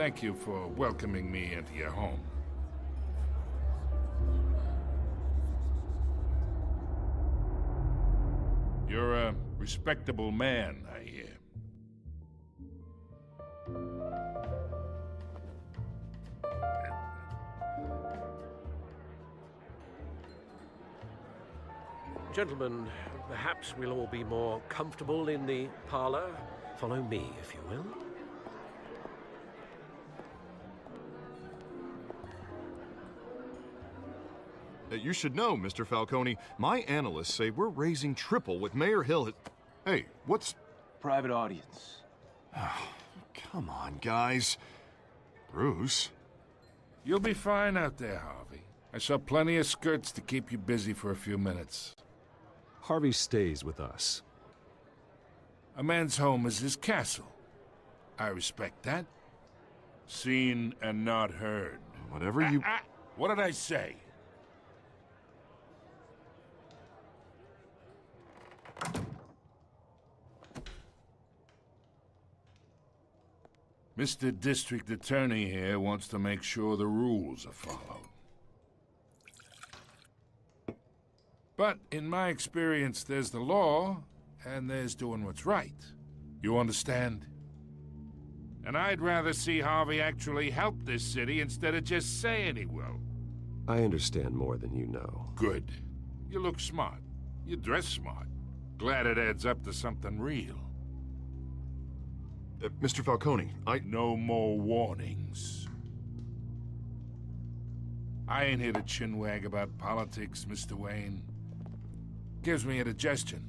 Thank you for welcoming me into your home. You're a respectable man, I hear. Gentlemen, perhaps we'll all be more comfortable in the parlor. Follow me, if you will. You should know, Mr. Falcone, my analysts say we're raising triple what Mayor Hill has... Hey, what's... Private audience. Come on, guys. Bruce? You'll be fine out there, Harvey. I saw plenty of skirts to keep you busy for a few minutes. Harvey stays with us. A man's home is his castle. I respect that. Seen and not heard. Whatever you... What did I say? Mr. District Attorney here wants to make sure the rules are followed. But in my experience, there's the law, and there's doing what's right. You understand? And I'd rather see Harvey actually help this city instead of just saying he will. I understand more than you know. Good. You look smart. You dress smart. Glad it adds up to something real. Mr. Falcone, No more warnings. I ain't here to chinwag about politics, Mr. Wayne. Gives me indigestion.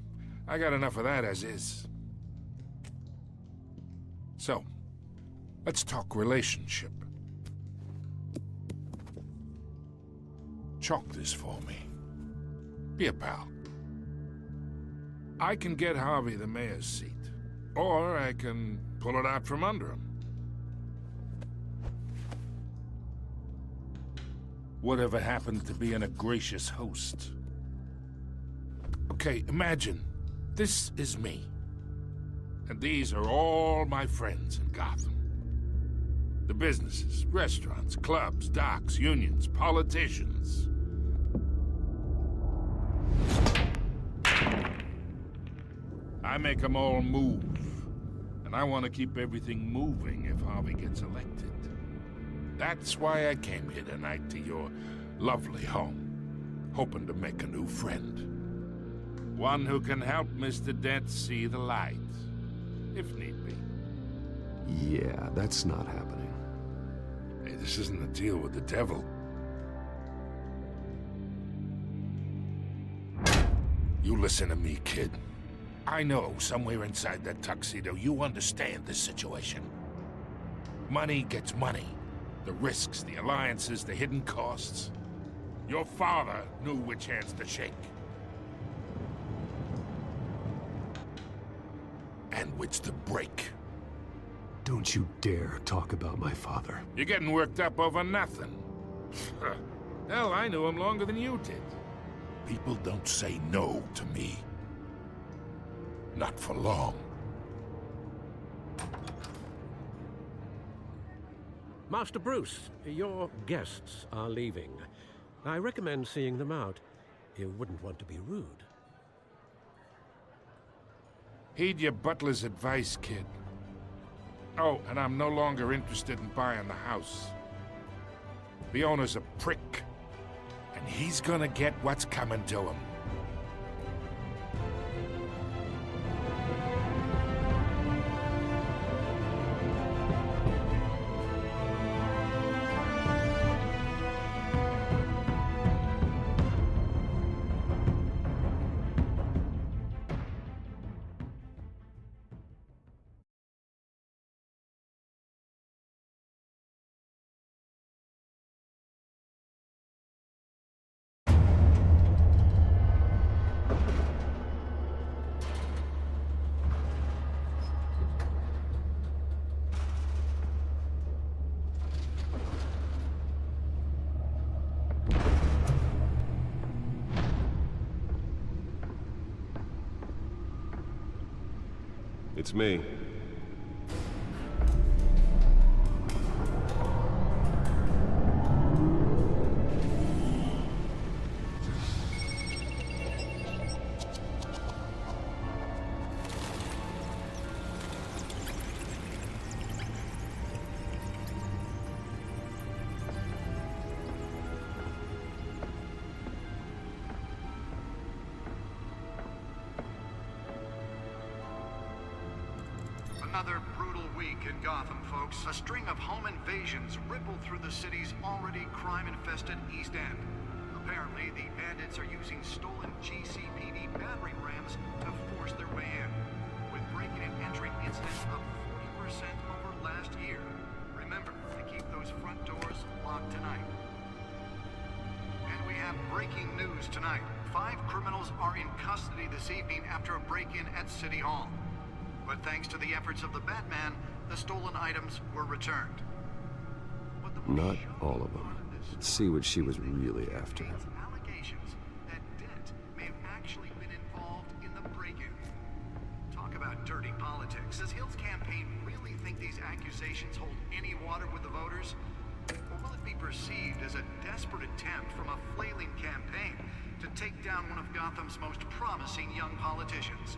I got enough of that as is. So, let's talk relationship. Chalk this for me. Be a pal. I can get Harvey the mayor's seat, or I can pull it out from under him. Whatever happened to being a gracious host? Okay, imagine, this is me. And these are all my friends in Gotham. The businesses, restaurants, clubs, docks, unions, politicians. I make them all move. And I want to keep everything moving if Harvey gets elected. That's why I came here tonight to your lovely home, hoping to make a new friend. One who can help Mr. Dent see the light, if need be. Yeah, that's not happening. Hey, this isn't a deal with the devil. You listen to me, kid. I know somewhere inside that tuxedo you understand this situation. Money gets money. The risks, the alliances, the hidden costs. Your father knew which hands to shake. And which to break. Don't you dare talk about my father. You're getting worked up over nothing. Hell, I knew him longer than you did. People don't say no to me. Not for long. Master Bruce, your guests are leaving. I recommend seeing them out. You wouldn't want to be rude. Heed your butler's advice, kid. Oh, and I'm no longer interested in buying the house. The owner's a prick, and he's gonna get what's coming to him. It's me. another brutal week in Gotham, folks. A string of home invasions ripple through the city's already crime-infested East End. Apparently, the bandits are using stolen GCPD battering rams to force their way in, with breaking and entering incidents up 40% over last year. Remember to keep those front doors locked tonight. And we have breaking news tonight. 5 criminals are in custody this evening after a break-in at City Hall. But thanks to the efforts of the Batman, the stolen items were returned. Not all of them. Let's see what she was really after. Allegations that Dent may have actually been involved in the break-in. Talk about dirty politics. Does Hill's campaign really think these accusations hold any water with the voters? Or will it be perceived as a desperate attempt from a flailing campaign to take down one of Gotham's most promising young politicians?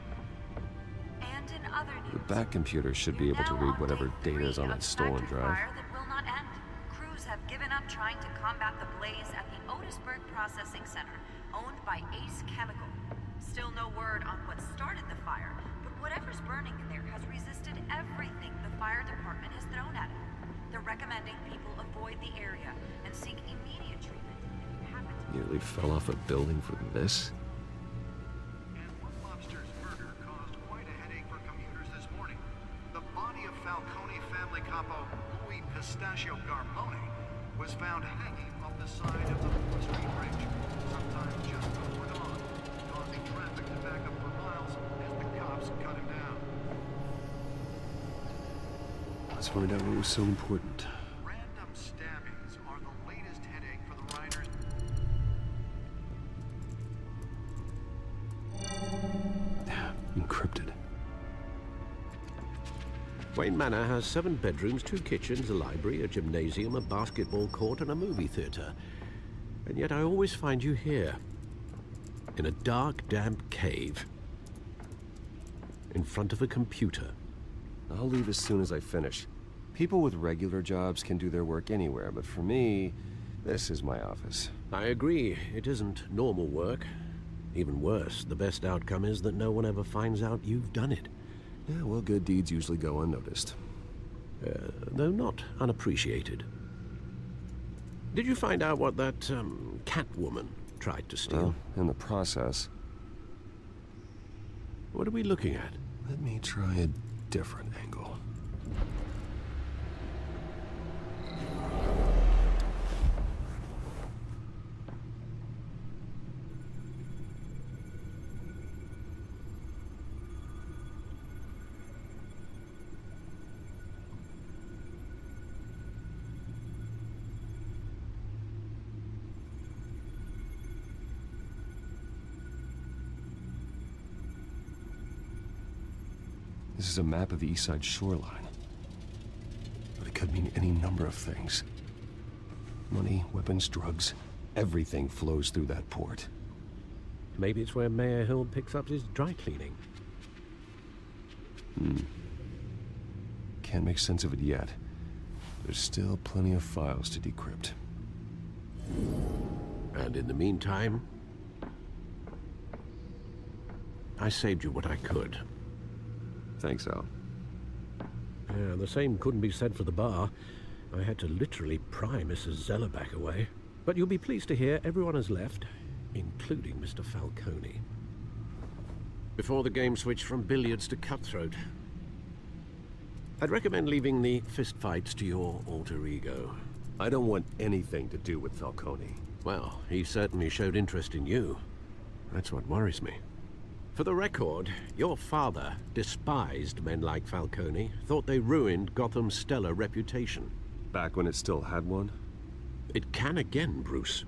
And in other news, The back computer should be able to read whatever data is on that stolen drive. Fire that will not end. Crews have given up trying to combat the blaze at the Otisburg Processing Center, owned by Ace Chemical. Still no word on what started the fire, but whatever's burning in there has resisted everything the fire department has thrown at it. They're recommending people avoid the area and seek immediate treatment if you happen to... Nearly fell off a building for this? And one lobster's murder caused quite a headache for commuters this morning. The body of Falcone family capo Louis Pistachio Garmone was found hanging off the side of the 4th Street Bridge, sometime just before dawn, causing traffic to back up for miles as the cops cut him down. Let's find out what was so important. Random stabbings are the latest headache for the riders. Encrypted. Wayne Manor has 7 bedrooms, 2 kitchens, a library, a gymnasium, a basketball court, and a movie theater. And yet I always find you here, in a dark, damp cave, in front of a computer. I'll leave as soon as I finish. People with regular jobs can do their work anywhere, but for me, this is my office. I agree, it isn't normal work. Even worse, the best outcome is that no one ever finds out you've done it. Yeah, well, good deeds usually go unnoticed. Though not unappreciated. Did you find out what that, Catwoman tried to steal? Well, in the process. What are we looking at? Let me try a different angle. This is a map of the East Side shoreline. But it could mean any number of things. Money, weapons, drugs, everything flows through that port. Maybe it's where Mayor Hill picks up his dry cleaning. Can't make sense of it yet. There's still plenty of files to decrypt. And in the meantime, I saved you what I could. Thanks, Al. Yeah, the same couldn't be said for the bar. I had to literally pry Mrs. Zellerback away. But you'll be pleased to hear everyone has left, including Mr. Falcone. Before the game switched from billiards to cutthroat. I'd recommend leaving the fistfights to your alter ego. I don't want anything to do with Falcone. Well, he certainly showed interest in you. That's what worries me. For the record, your father despised men like Falcone, thought they ruined Gotham's stellar reputation. Back when it still had one? It can again, Bruce.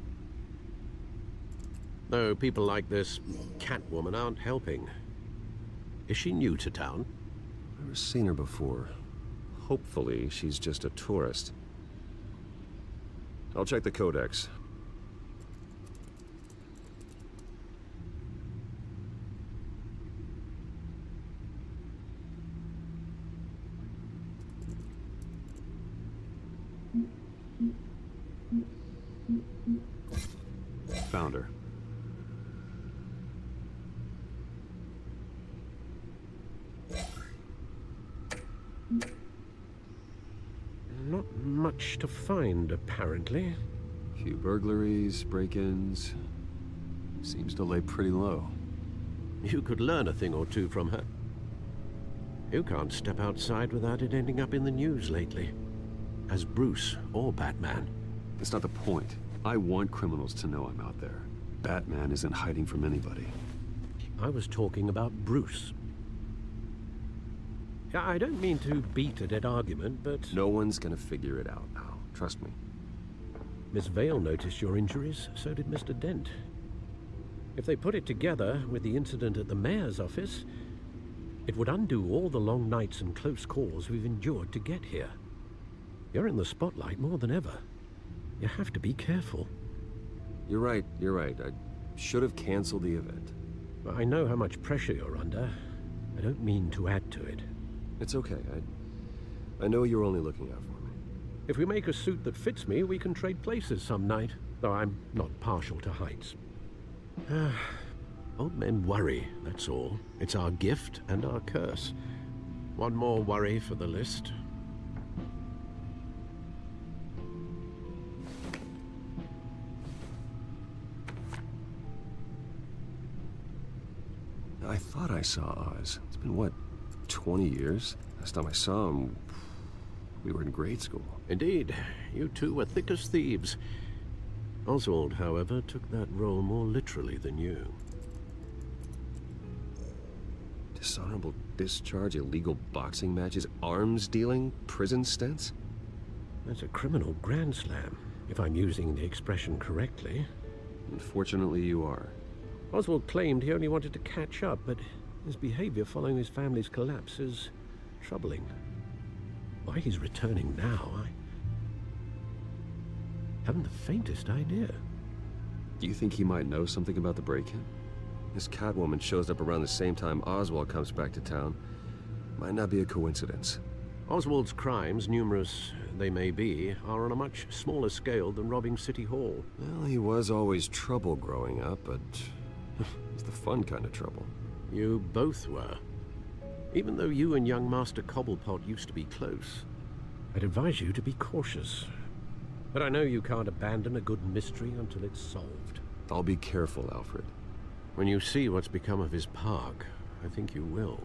Though people like this Catwoman aren't helping. Is she new to town? Never seen her before. Hopefully, she's just a tourist. I'll check the codex. Found her. Not much to find, apparently. Few burglaries, break-ins. Seems to lay pretty low. You could learn a thing or two from her. You can't step outside without it ending up in the news lately. As Bruce or Batman. That's not the point. I want criminals to know I'm out there. Batman isn't hiding from anybody. I was talking about Bruce. I don't mean to beat a dead argument, but... No one's gonna figure it out now. Trust me. Miss Vale noticed your injuries, so did Mr. Dent. If they put it together with the incident at the mayor's office, it would undo all the long nights and close calls we've endured to get here. You're in the spotlight more than ever. You have to be careful. You're right. I should have canceled the event. I know how much pressure you're under. I don't mean to add to it. It's okay. I know you're only looking out for me. If we make a suit that fits me, we can trade places some night. Though I'm not partial to heights. Old men worry, that's all. It's our gift and our curse. One more worry for the list. I thought I saw Oz. It's been, what, 20 years? Last time I saw him, we were in grade school. Indeed. You two were thick as thieves. Oswald, however, took that role more literally than you. Dishonorable discharge, illegal boxing matches, arms dealing, prison stints? That's a criminal grand slam, if I'm using the expression correctly. Unfortunately, you are. Oswald claimed he only wanted to catch up, but his behavior following his family's collapse is troubling. Why he's returning now, I haven't the faintest idea. Do you think he might know something about the break-in? This Catwoman shows up around the same time Oswald comes back to town. Might not be a coincidence. Oswald's crimes, numerous they may be, are on a much smaller scale than robbing City Hall. Well, he was always trouble growing up, but it's the fun kind of trouble. You both were. Even though you and young Master Cobblepot used to be close, I'd advise you to be cautious. But I know you can't abandon a good mystery until it's solved. I'll be careful, Alfred. When you see what's become of his park, I think you will.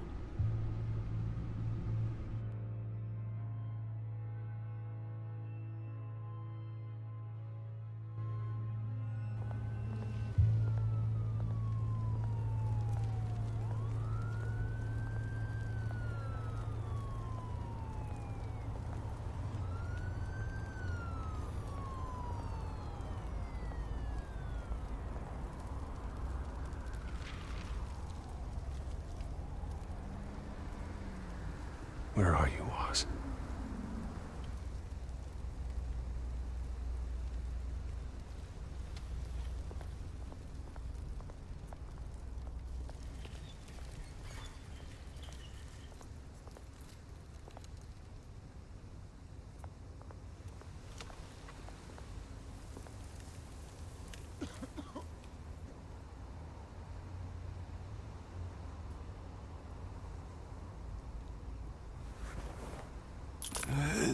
Where are you, Oz?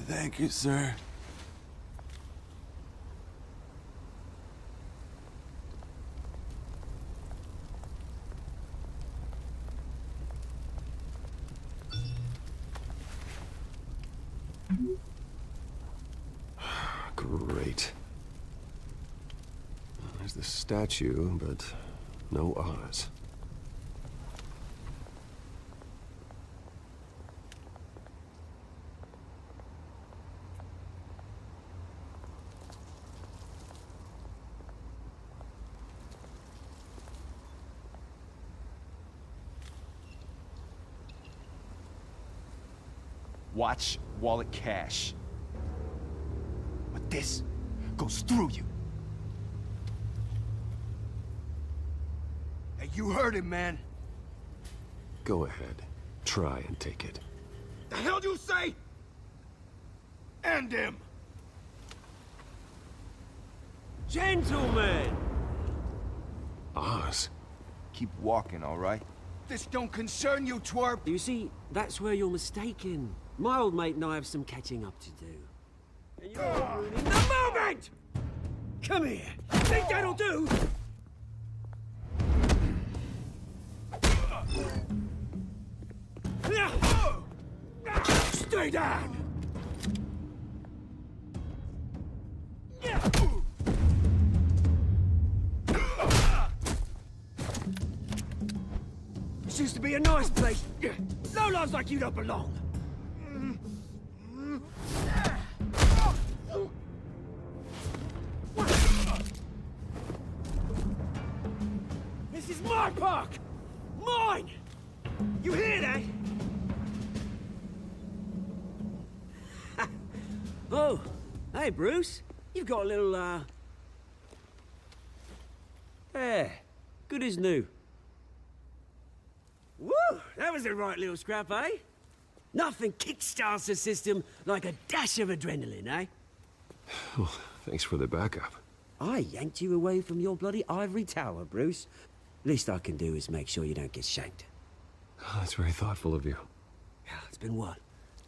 Thank you, sir. Great. There's the statue, but no Oz. Watch, wallet, cash. But this goes through you. Hey, you heard him, man. Go ahead. Try and take it. The hell do you say? End him. Gentlemen! Oz? Keep walking, all right? This don't concern you, twerp. You see, that's where you're mistaken. My old mate and I have some catching up to do. And you're ruining the moment! Come here. Think that'll do? Stay down! This used to be a nice place. Lowlifes like you don't belong. This is my park! Mine! You hear that? Oh, hey, Bruce. You've got a little, There. Good as new. Woo! That was a right little scrap, eh? Nothing kickstarts the system like a dash of adrenaline, eh? Well, thanks for the backup. I yanked you away from your bloody ivory tower, Bruce. Least I can do is make sure you don't get shanked. Oh, that's very thoughtful of you. It's been what?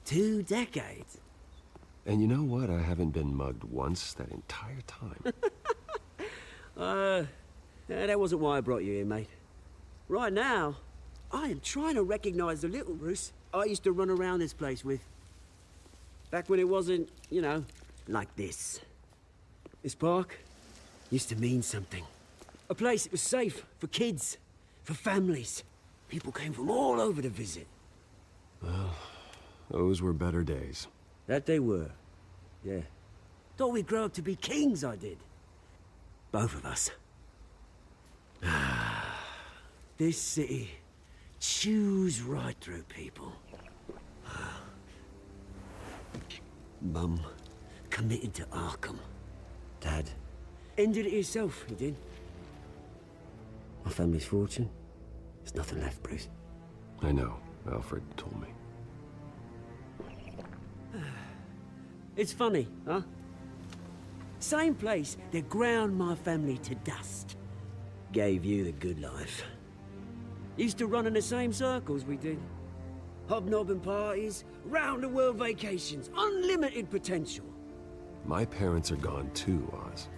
2 decades? And you know what? I haven't been mugged once that entire time. That wasn't why I brought you here, mate. Right now, I am trying to recognize the little Bruce I used to run around this place with. Back when it wasn't, you know, like this. This park used to mean something. A place that was safe for kids, for families. People came from all over to visit. Well, those were better days. That they were, yeah. Thought we'd grow up to be kings, I did. Both of us. This city chews right through people. Mum committed to Arkham. Dad ended it himself, he did. My family's fortune, there's nothing left, Bruce. I know. Alfred told me. It's funny, huh? Same place that ground my family to dust. Gave you the good life. Used to run in the same circles we did. Hobnobbing parties, round-the-world vacations, unlimited potential. My parents are gone too, Oz.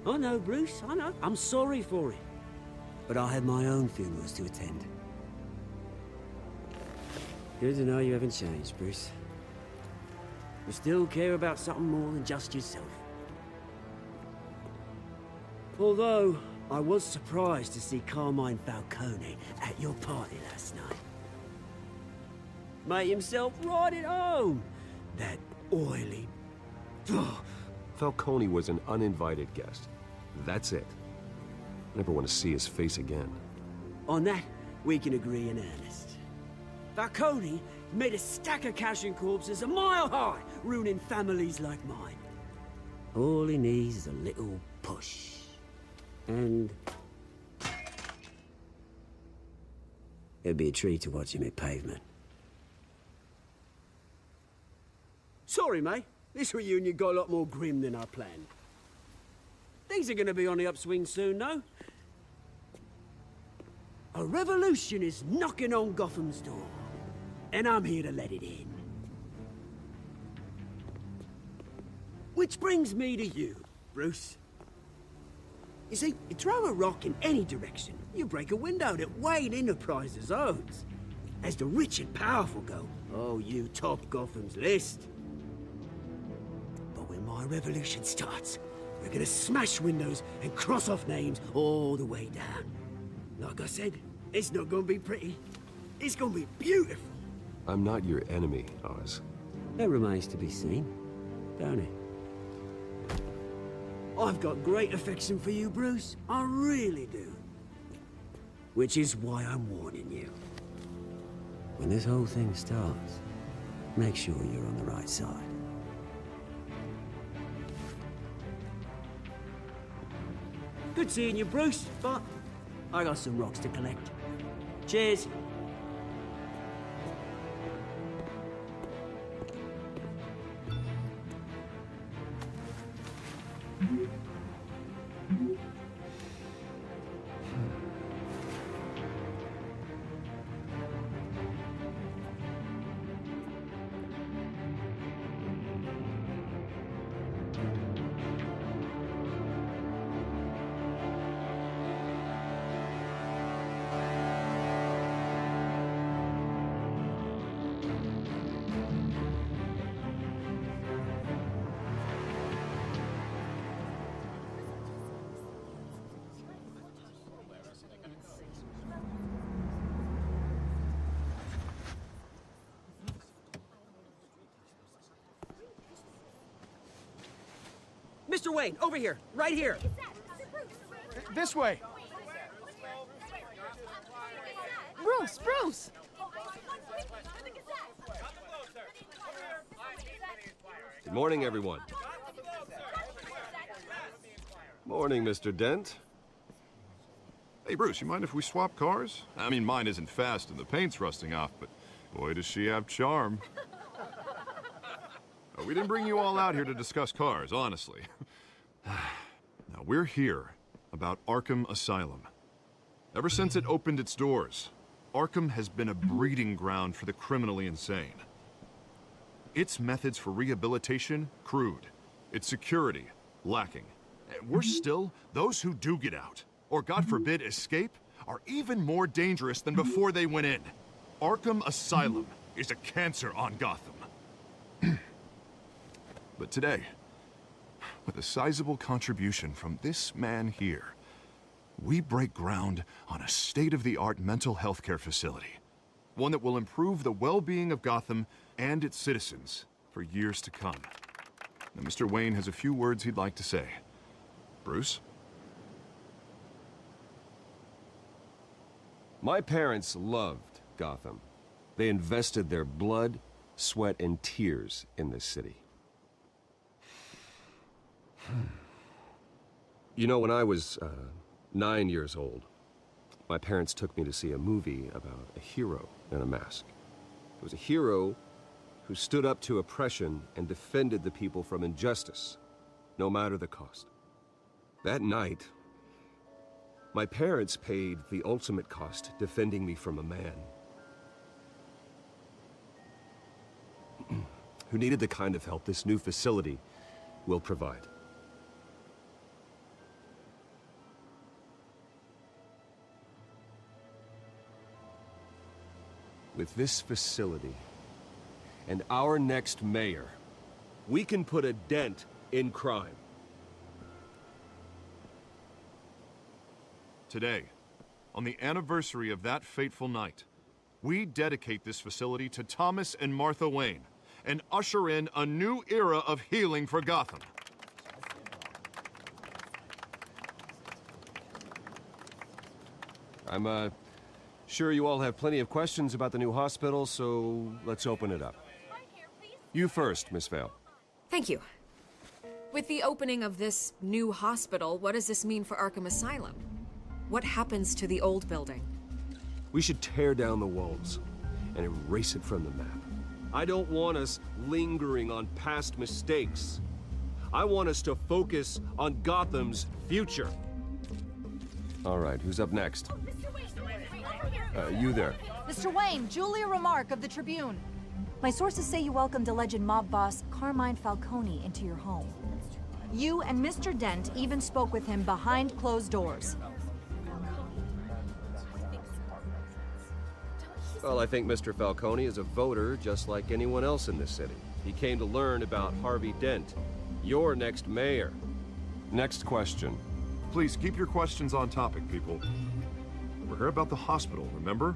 I know, Bruce, I know. I'm sorry for it. But I had my own funerals to attend. Good to know you haven't changed, Bruce. You still care about something more than just yourself. Although, I was surprised to see Carmine Falcone at your party last night. Made himself right at home. That oily... Falcone was an uninvited guest. That's it. Never want to see his face again. On that, we can agree in earnest. Falcone made a stack of cash and corpses a mile high, ruining families like mine. All he needs is a little push. And... it'd be a treat to watch him hit pavement. Sorry, mate. This reunion got a lot more grim than I planned. Things are gonna be on the upswing soon, no? A revolution is knocking on Gotham's door. And I'm here to let it in. Which brings me to you, Bruce. You see, you throw a rock in any direction, you break a window that Wayne Enterprises owns. As the rich and powerful go, oh, you top Gotham's list. But when my revolution starts, we're gonna smash windows and cross off names all the way down. Like I said, it's not gonna be pretty. It's gonna be beautiful. I'm not your enemy, Oz. That remains to be seen, don't it? I've got great affection for you, Bruce. I really do. Which is why I'm warning you. When this whole thing starts, make sure you're on the right side. Good seeing you, Bruce, but I got some rocks to collect. Cheers. Mr. Wayne, over here, right here. This way. Bruce! Good morning, everyone. Morning, Mr. Dent. Hey, Bruce, you mind if we swap cars? I mean, mine isn't fast and the paint's rusting off, but boy, does she have charm. We didn't bring you all out here to discuss cars, honestly. Now, we're here about Arkham Asylum. Ever since it opened its doors, Arkham has been a breeding ground for the criminally insane. Its methods for rehabilitation, crude. Its security, lacking. And worse still, those who do get out, or God forbid escape, are even more dangerous than before they went in. Arkham Asylum is a cancer on Gotham. But today, with a sizable contribution from this man here, we break ground on a state-of-the-art mental health care facility. One that will improve the well-being of Gotham and its citizens for years to come. Now, Mr. Wayne has a few words he'd like to say. Bruce? My parents loved Gotham. They invested their blood, sweat, and tears in this city. You know, when I was 9 years old, my parents took me to see a movie about a hero in a mask. It was a hero who stood up to oppression and defended the people from injustice, no matter the cost. That night, my parents paid the ultimate cost defending me from a man who needed the kind of help this new facility will provide. With this facility and our next mayor, we can put a dent in crime. Today, on the anniversary of that fateful night, we dedicate this facility to Thomas and Martha Wayne and usher in a new era of healing for Gotham. I'm sure you all have plenty of questions about the new hospital, so let's open it up. You first, Miss Vale. Thank you. With the opening of this new hospital, what does this mean for Arkham Asylum? What happens to the old building? We should tear down the walls and erase it from the map. I don't want us lingering on past mistakes. I want us to focus on Gotham's future. All right, who's up next? You there. Mr. Wayne, Julia Remark of the Tribune. My sources say you welcomed alleged mob boss Carmine Falcone into your home. You and Mr. Dent even spoke with him behind closed doors. Well, I think Mr. Falcone is a voter just like anyone else in this city. He came to learn about Harvey Dent, your next mayor. Next question. Please keep your questions on topic, people. We're here about the hospital, remember?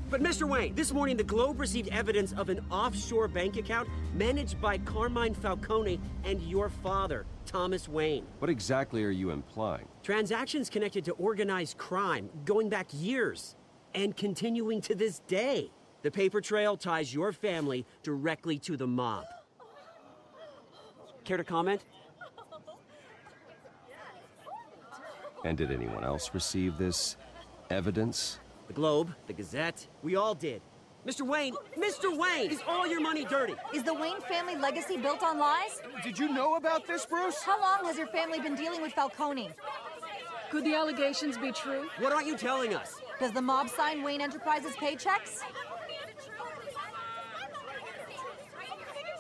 But Mr. Wayne, this morning the Globe received evidence of an offshore bank account managed by Carmine Falcone and your father, Thomas Wayne. What exactly are you implying? Transactions connected to organized crime, going back years, and continuing to this day. The paper trail ties your family directly to the mob. Care to comment? And did anyone else receive this evidence? The Globe, the Gazette, we all did. Mr. Wayne, is all your money dirty? Is the Wayne family legacy built on lies? Did you know about this, Bruce? How long has your family been dealing with Falcone? Could the allegations be true? What aren't you telling us? Does the mob sign Wayne Enterprises paychecks?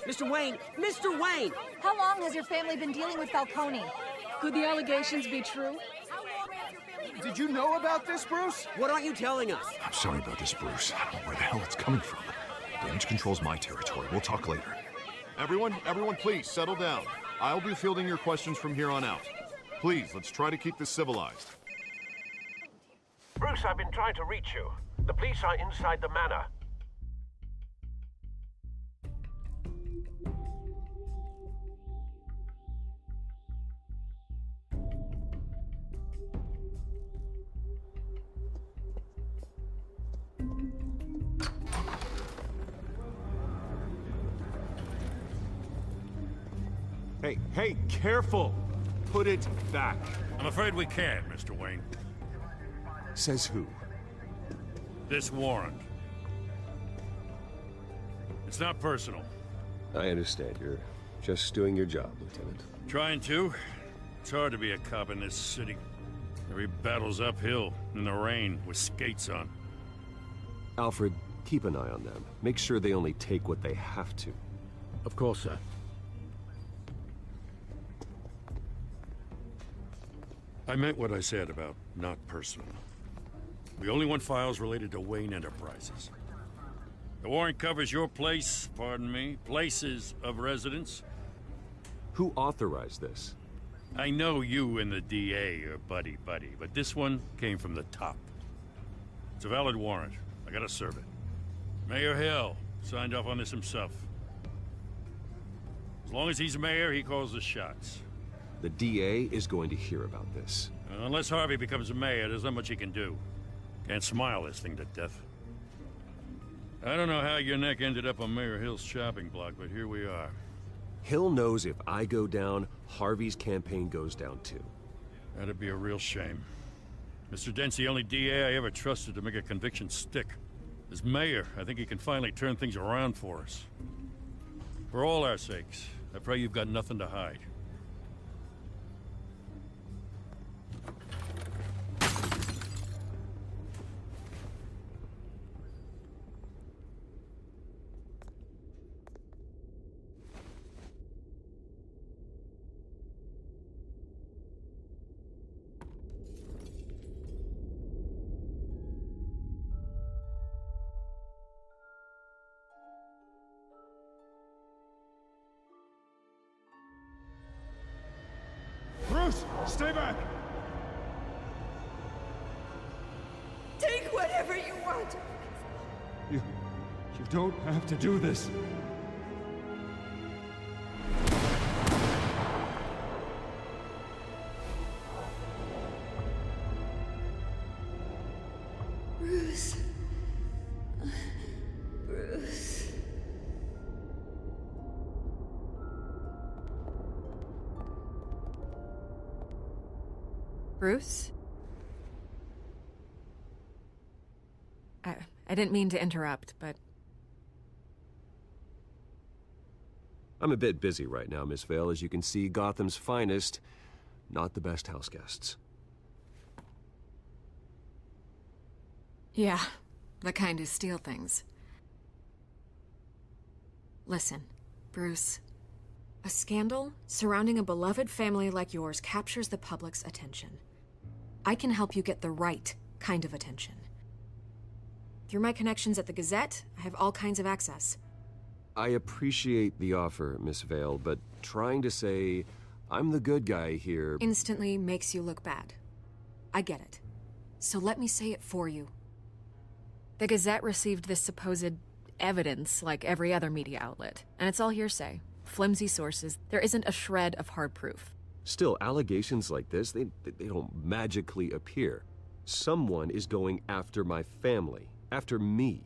Mr. Wayne! How long has your family been dealing with Falcone? Could the allegations be true? Did you know about this, Bruce? What aren't you telling us? I'm sorry about this, Bruce. I don't know where the hell it's coming from. Damage control's my territory. We'll talk later. Everyone, please, settle down. I'll be fielding your questions from here on out. Please, let's try to keep this civilized. Bruce, I've been trying to reach you. The police are inside the manor. Hey, careful! Put it back. I'm afraid we can't, Mr. Wayne. Says who? This warrant. It's not personal. I understand. You're just doing your job, Lieutenant. Trying to. It's hard to be a cop in this city. Every battle's uphill, in the rain, with skates on. Alfred, keep an eye on them. Make sure they only take what they have to. Of course, sir. I meant what I said about not personal. We only want files related to Wayne Enterprises. The warrant covers your place, pardon me, places of residence. Who authorized this? I know you and the DA are buddy-buddy, but this one came from the top. It's a valid warrant. I gotta serve it. Mayor Hill signed off on this himself. As long as he's mayor, he calls the shots. The DA is going to hear about this. Unless Harvey becomes a mayor, there's not much he can do. Can't smile this thing to death. I don't know how your neck ended up on Mayor Hill's chopping block, but here we are. Hill knows if I go down, Harvey's campaign goes down too. That'd be a real shame. Mr. Dent's the only DA I ever trusted to make a conviction stick. As mayor, I think he can finally turn things around for us. For all our sakes, I pray you've got nothing to hide. Bruce, stay back! Take whatever you want. You don't have to do this. Bruce. Bruce. Bruce? I didn't mean to interrupt, but... I'm a bit busy right now, Miss Vale. As you can see, Gotham's finest, not the best house guests. Yeah, the kind who steal things. Listen, Bruce. A scandal surrounding a beloved family like yours captures the public's attention. I can help you get the right kind of attention. Through my connections at the Gazette, I have all kinds of access. I appreciate the offer, Miss Vale, but trying to say I'm the good guy here... instantly makes you look bad. I get it. So let me say it for you. The Gazette received this supposed evidence like every other media outlet, and it's all hearsay. Flimsy sources. There isn't a shred of hard proof. Still, allegations like this, they don't magically appear. Someone is going after my family, after me.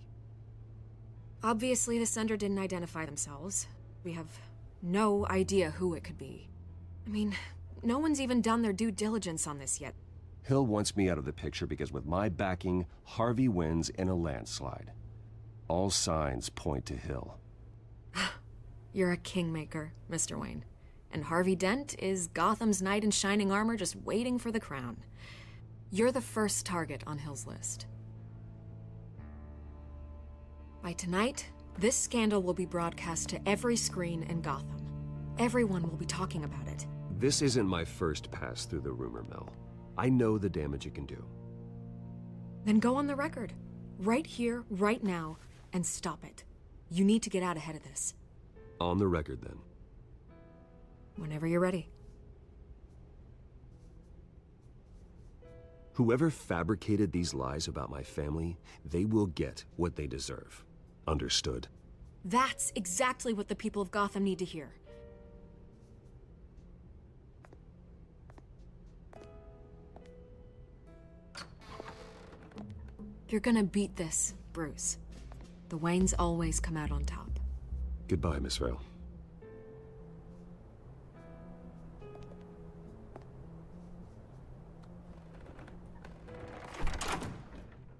Obviously, the sender didn't identify themselves. We have no idea who it could be. I mean, no one's even done their due diligence on this yet. Hill wants me out of the picture because with my backing, Harvey wins in a landslide. All signs point to Hill. You're a kingmaker, Mr. Wayne. And Harvey Dent is Gotham's knight in shining armor just waiting for the crown. You're the first target on Hill's list. By tonight, this scandal will be broadcast to every screen in Gotham. Everyone will be talking about it. This isn't my first pass through the rumor mill. I know the damage it can do. Then go on the record. Right here, right now, and stop it. You need to get out ahead of this. On the record, then. Whenever you're ready. Whoever fabricated these lies about my family, they will get what they deserve. Understood? That's exactly what the people of Gotham need to hear. You're gonna beat this, Bruce. The Waynes always come out on top. Goodbye, Miss Vale.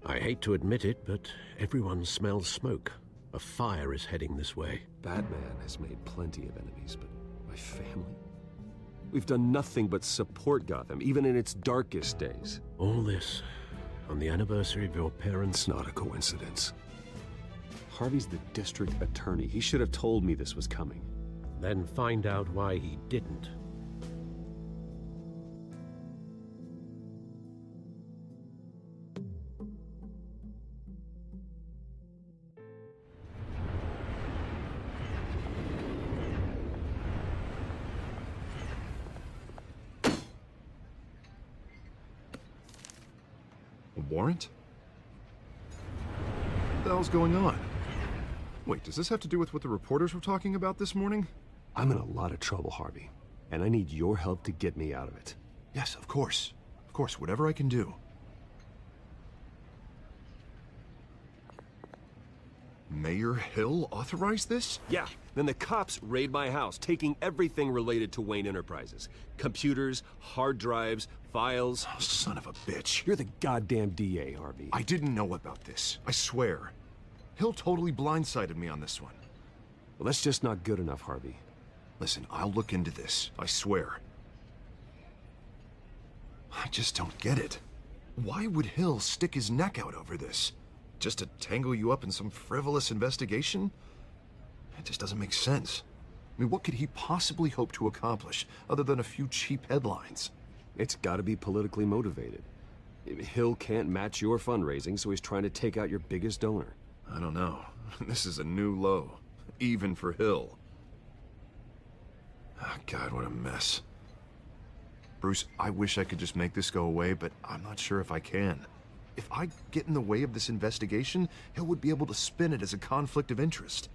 I hate to admit it, but everyone smells smoke. A fire is heading this way. Batman has made plenty of enemies, but my family? We've done nothing but support Gotham, even in its darkest days. All this on the anniversary of your parents'... It's not a coincidence. Harvey's the district attorney. He should have told me this was coming. Then find out why he didn't. A warrant? What the hell's going on? Wait, does this have to do with what the reporters were talking about this morning? I'm in a lot of trouble, Harvey, and I need your help to get me out of it. Yes, of course. Of course, whatever I can do. Mayor Hill authorized this? Yeah, then the cops raid my house, taking everything related to Wayne Enterprises. Computers, hard drives, files. Oh, son of a bitch. You're the goddamn DA, Harvey. I didn't know about this. I swear. Hill totally blindsided me on this one. Well, that's just not good enough, Harvey. Listen, I'll look into this. I swear. I just don't get it. Why would Hill stick his neck out over this? Just to tangle you up in some frivolous investigation? It just doesn't make sense. I mean, what could he possibly hope to accomplish other than a few cheap headlines? It's gotta be politically motivated. Hill can't match your fundraising, so he's trying to take out your biggest donor. I don't know. This is a new low. Even for Hill. Oh, God, what a mess. Bruce, I wish I could just make this go away, but I'm not sure if I can. If I get in the way of this investigation, Hill would be able to spin it as a conflict of interest.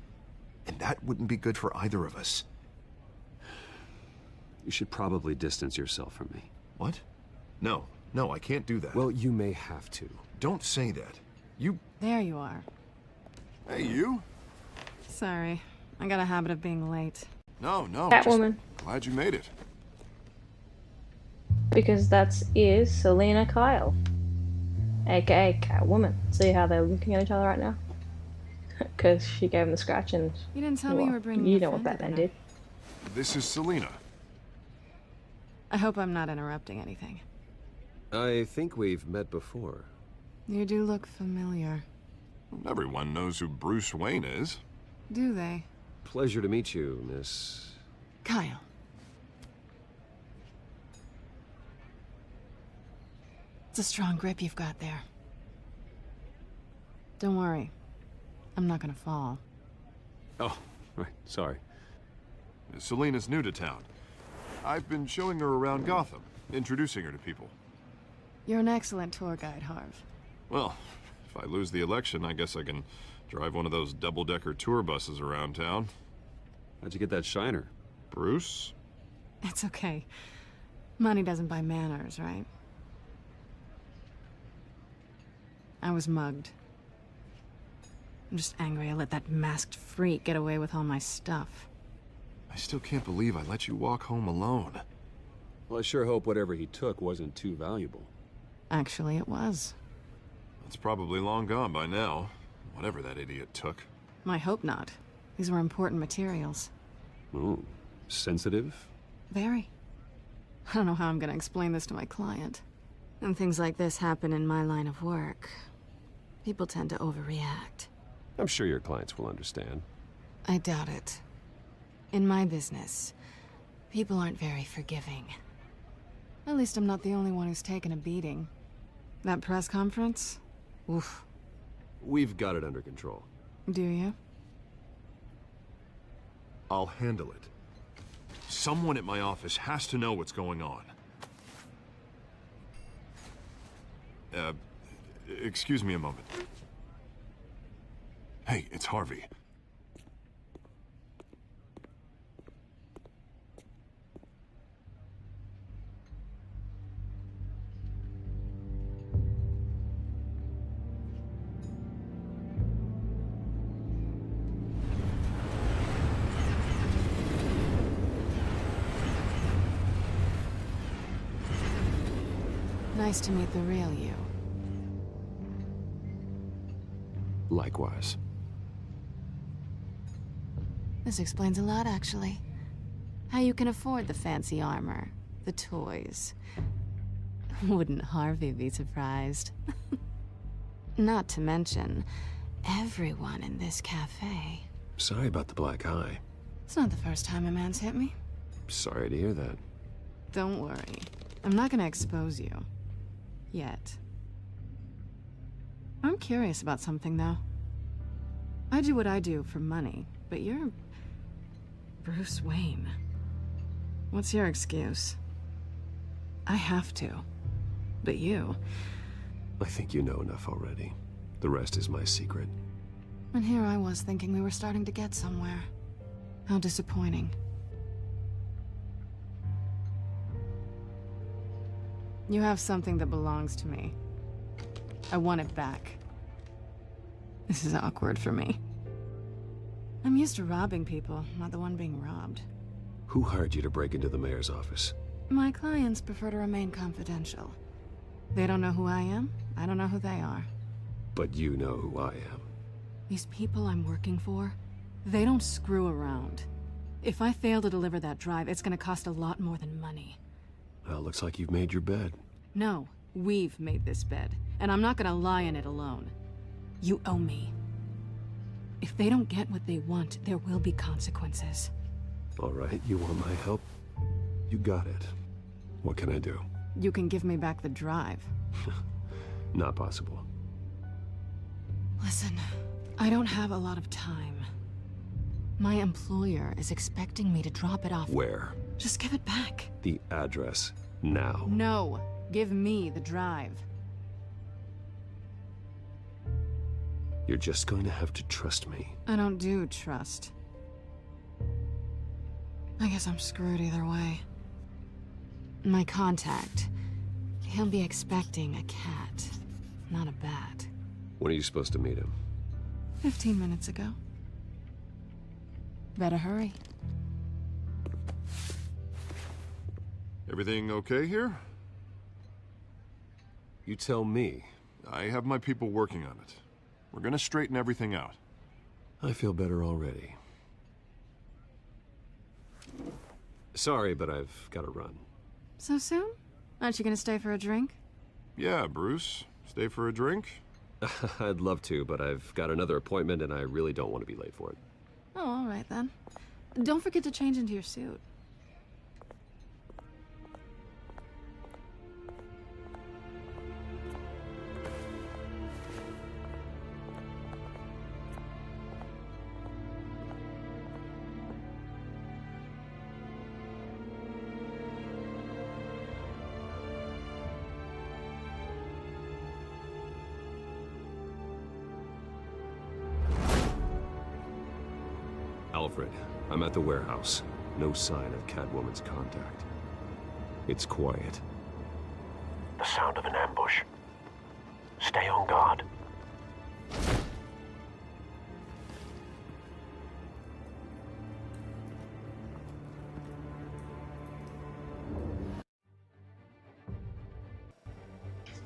And that wouldn't be good for either of us. You should probably distance yourself from me. What? No, I can't do that. Well, you may have to. Don't say that. There you are. Hey, you? Sorry. I got a habit of being late. No, Catwoman. Glad you made it. Because that is Selena Kyle, aka Catwoman. See how they're looking at each other right now? Because she gave him the scratch and... You didn't tell me you were bringing You your know what friend to Batman dinner. did. This is Selena. I hope I'm not interrupting anything. I think we've met before. You do look familiar. Everyone knows who Bruce Wayne is. Do they? Pleasure to meet you, Miss... Kyle. It's a strong grip you've got there. Don't worry. I'm not gonna fall. Oh, right, sorry. Selena's new to town. I've been showing her around Gotham, introducing her to people. You're an excellent tour guide, Harv. Well, if I lose the election, I guess I can drive one of those double-decker tour buses around town. How'd you get that shiner? Bruce? It's okay. Money doesn't buy manners, right? I was mugged. I'm just angry I let that masked freak get away with all my stuff. I still can't believe I let you walk home alone. Well, I sure hope whatever he took wasn't too valuable. Actually, it was. It's probably long gone by now, whatever that idiot took. I hope not. These were important materials. Ooh, sensitive? Very. I don't know how I'm gonna explain this to my client. When things like this happen in my line of work, people tend to overreact. I'm sure your clients will understand. I doubt it. In my business, people aren't very forgiving. At least I'm not the only one who's taken a beating. That press conference? Oof. We've got it under control. Do you? I'll handle it. Someone at my office has to know what's going on. Excuse me a moment. Hey, it's Harvey. Nice to meet the real you. Likewise. This explains a lot, actually. How you can afford the fancy armor, the toys. Wouldn't Harvey be surprised? Not to mention, everyone in this cafe. Sorry about the black eye. It's not the first time a man's hit me. Sorry to hear that. Don't worry. I'm not gonna expose you. Yet. I'm curious about something, though. I do what I do for money, but you're... Bruce Wayne. What's your excuse? I have to. But you... I think you know enough already. The rest is my secret. And here I was thinking we were starting to get somewhere. How disappointing. You have something that belongs to me. I want it back. This is awkward for me. I'm used to robbing people, not the one being robbed. Who hired you to break into the mayor's office? My clients prefer to remain confidential. They don't know who I am, I don't know who they are. But you know who I am. These people I'm working for, they don't screw around. If I fail to deliver that drive, it's gonna cost a lot more than money. Well, looks like you've made your bed. No, we've made this bed, and I'm not gonna lie in it alone. You owe me. If they don't get what they want, there will be consequences. All right, you want my help? You got it. What can I do? You can give me back the drive. Not possible. Listen, I don't have a lot of time. My employer is expecting me to drop it off. Where? Just give it back. The address, now. No, give me the drive. You're just going to have to trust me. I don't do trust. I guess I'm screwed either way. My contact, he'll be expecting a cat, not a bat. When are you supposed to meet him? 15 minutes ago. Better hurry. Everything okay here? You tell me. I have my people working on it. We're gonna straighten everything out. I feel better already. Sorry, but I've got to run. So soon? Aren't you gonna stay for a drink? Yeah, Bruce. Stay for a drink? I'd love to, but I've got another appointment and I really don't want to be late for it. Oh, all right then. Don't forget to change into your suit. Alfred, I'm at the warehouse. No sign of Catwoman's contact. It's quiet. The sound of an ambush. Stay on guard.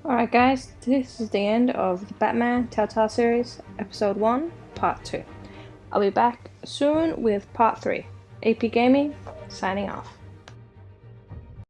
Alright guys, this is the end of the Batman Telltale Series, Episode 1, Part 2. I'll be back soon with Part 3. AP Gaming, signing off.